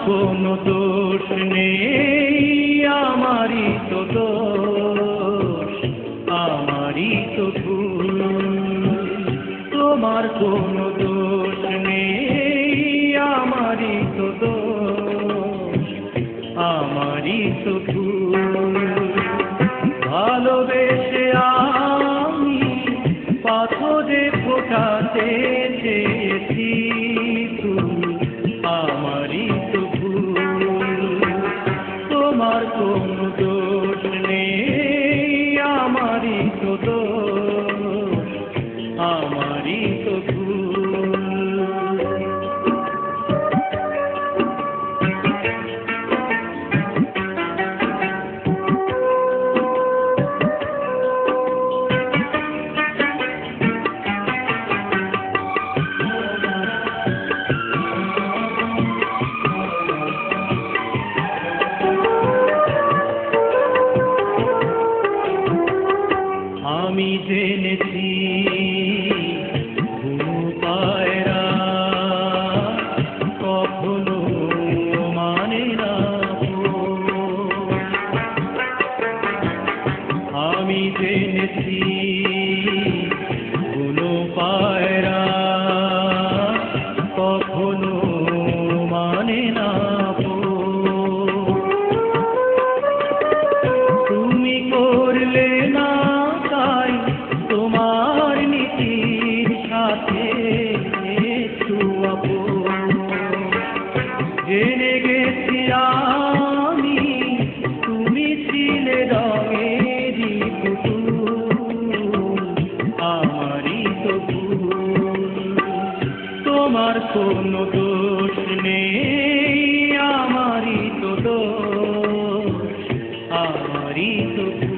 কোনো দোষ নেই, আমারই তো দোষ, আমারই তো ভুল। তোমার কোনো দোষ নেই, আমারই তো দোষ, আমারই তো ভুল। ভালোবেসে আমি পাথরে ফোটাতে চেয়েছি ফুল, আমারই তো ভুল। তোমার কোনো দোষ নেই, আমারই তো দোষ, আমারই তো ভুল। আমি জেনেছি পায়রা কখনো মানে না, আমি জেনেছি পায়রা কখনো মানে না। তুমি করলে না তাই তোমার নীতির সাথে একটু আপন, জেনে গেছি আমি তুমি ছিলে রঙেরই পুতুল, আমারই তো ভুল। তোমার কোনো দোষ নেই, আমারই তো দোষ, আমারই তো ভুল।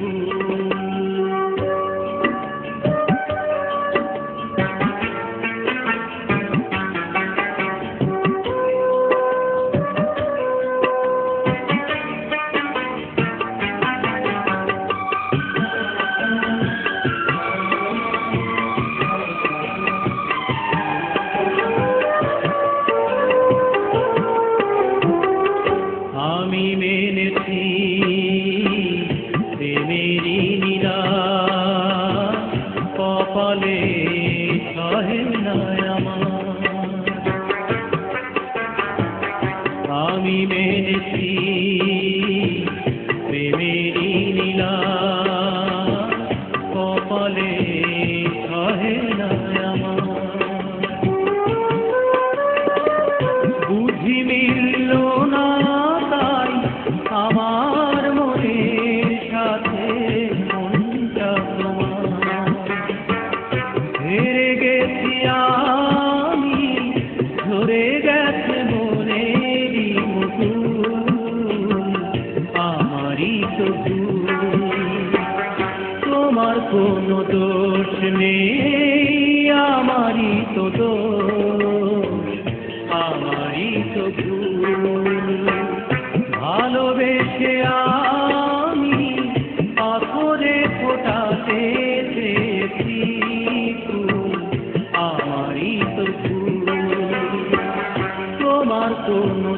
আমি মেনেছি প্রেমেরই নিরাশ কপালে সহে না আমার। আমি মেনেছি প্রেমেরই নিরাশ কপালে সহে না আমার। বুঝি মিলল না তাই আমার মনের সাথে মনটা তোমার, হেরে গেছি আমি, ধরে গেছে মনেরই মুকুল, আমারই তো ভুল। তোমার কোনো দোষ নেই, আমারই তো দোষ, আমারই তো ভুল। ভালোবেসে আমি পাথরে ফোটাতে চেয়েছি ফুল, আমারই তো ভুল। তোমার কোনো